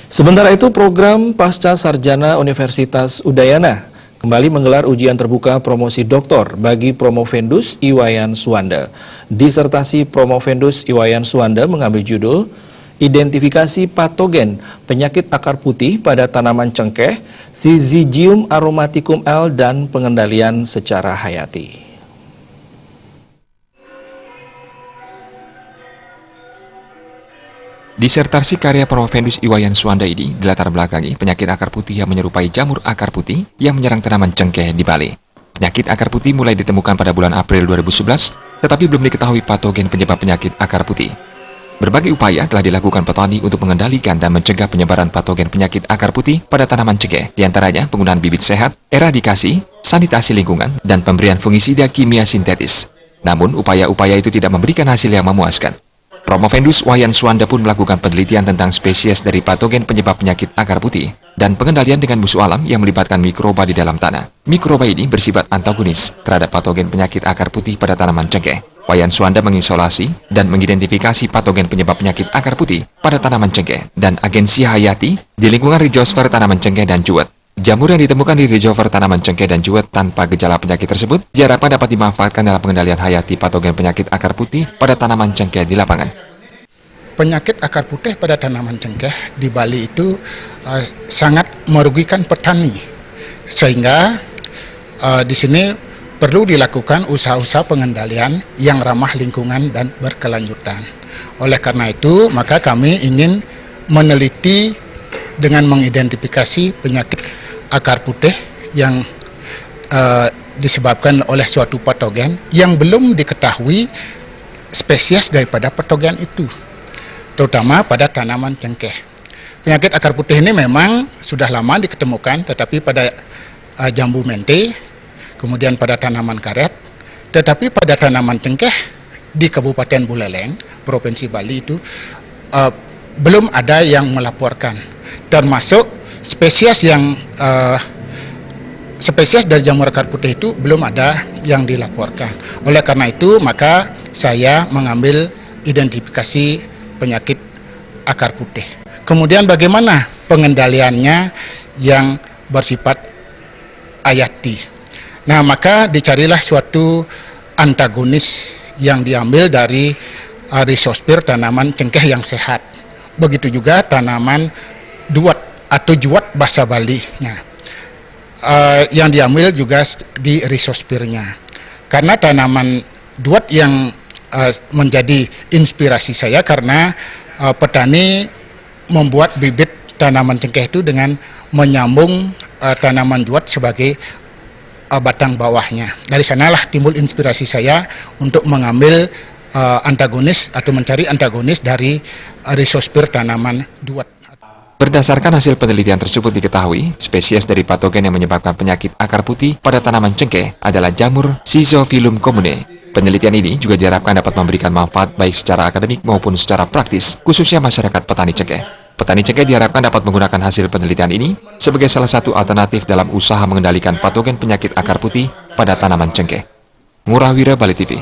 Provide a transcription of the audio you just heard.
Sementara itu, program Pasca Sarjana Universitas Udayana kembali menggelar ujian terbuka promosi doktor bagi Promovendus Iwayan Suwanda. Disertasi Promovendus Iwayan Suwanda mengambil judul Identifikasi Patogen Penyakit Akar Putih pada Tanaman Cengkeh, Syzygium aromaticum L, dan Pengendalian Secara Hayati. Disertasi karya Promovendus Iwayan Suwanda ini dilatar belakangi penyakit akar putih yang menyerupai jamur akar putih yang menyerang tanaman cengkeh di Bali. Penyakit akar putih mulai ditemukan pada bulan April 2011, tetapi belum diketahui patogen penyebab penyakit akar putih. Berbagai upaya telah dilakukan petani untuk mengendalikan dan mencegah penyebaran patogen penyakit akar putih pada tanaman cengkeh, diantaranya penggunaan bibit sehat, eradikasi, sanitasi lingkungan, dan pemberian fungisida kimia sintetis. Namun, upaya-upaya itu tidak memberikan hasil yang memuaskan. Promovendus Iwayan Suwanda pun melakukan penelitian tentang spesies dari patogen penyebab penyakit akar putih dan pengendalian dengan musuh alam yang melibatkan mikroba di dalam tanah. Mikroba ini bersifat antagonis terhadap patogen penyakit akar putih pada tanaman cengkeh. Iwayan Suwanda mengisolasi dan mengidentifikasi patogen penyebab penyakit akar putih pada tanaman cengkeh dan agensi hayati di lingkungan rhizosfer tanaman cengkeh dan juwet. Jamur yang ditemukan di rhizosfer tanaman cengkeh dan juwet tanpa gejala penyakit tersebut diharapkan dapat dimanfaatkan dalam pengendalian hayati patogen penyakit akar putih pada tanaman cengkeh di lapangan. Penyakit akar putih pada tanaman cengkeh di Bali itu sangat merugikan petani, sehingga di sini perlu dilakukan usaha-usaha pengendalian yang ramah lingkungan dan berkelanjutan. Oleh karena itu, maka kami ingin meneliti dengan mengidentifikasi penyakit akar putih yang disebabkan oleh suatu patogen yang belum diketahui spesies daripada patogen itu, terutama pada tanaman cengkeh. Penyakit akar putih ini memang sudah lama diketemukan, tetapi pada jambu mente, kemudian pada tanaman karet, tetapi pada tanaman cengkeh di Kabupaten Buleleng, Provinsi Bali itu belum ada yang melaporkan, termasuk spesies dari jamur akar putih itu belum ada yang dilaporkan. Oleh karena itu, maka saya mengambil identifikasi penyakit akar putih. Kemudian bagaimana pengendaliannya yang bersifat hayati. Nah, maka dicarilah suatu antagonis yang diambil dari rhizosfer tanaman cengkeh yang sehat. Begitu juga tanaman duat atau juwet bahasa Bali. Nah, yang diambil juga di rhizosfernya. Karena tanaman duat yang menjadi inspirasi saya karena petani membuat bibit tanaman cengkeh itu dengan menyambung tanaman juwet sebagai batang bawahnya. Dari sanalah timbul inspirasi saya untuk mengambil antagonis atau mencari antagonis dari rhizosfer tanaman duat. Berdasarkan hasil penelitian tersebut diketahui, spesies dari patogen yang menyebabkan penyakit akar putih pada tanaman cengkeh adalah jamur Schizophilum comune. Penelitian ini juga diharapkan dapat memberikan manfaat baik secara akademik maupun secara praktis, khususnya masyarakat petani cengkeh. Petani cengkeh diharapkan dapat menggunakan hasil penelitian ini sebagai salah satu alternatif dalam usaha mengendalikan patogen penyakit akar putih pada tanaman cengkeh. Ngurah Wira, Bali TV.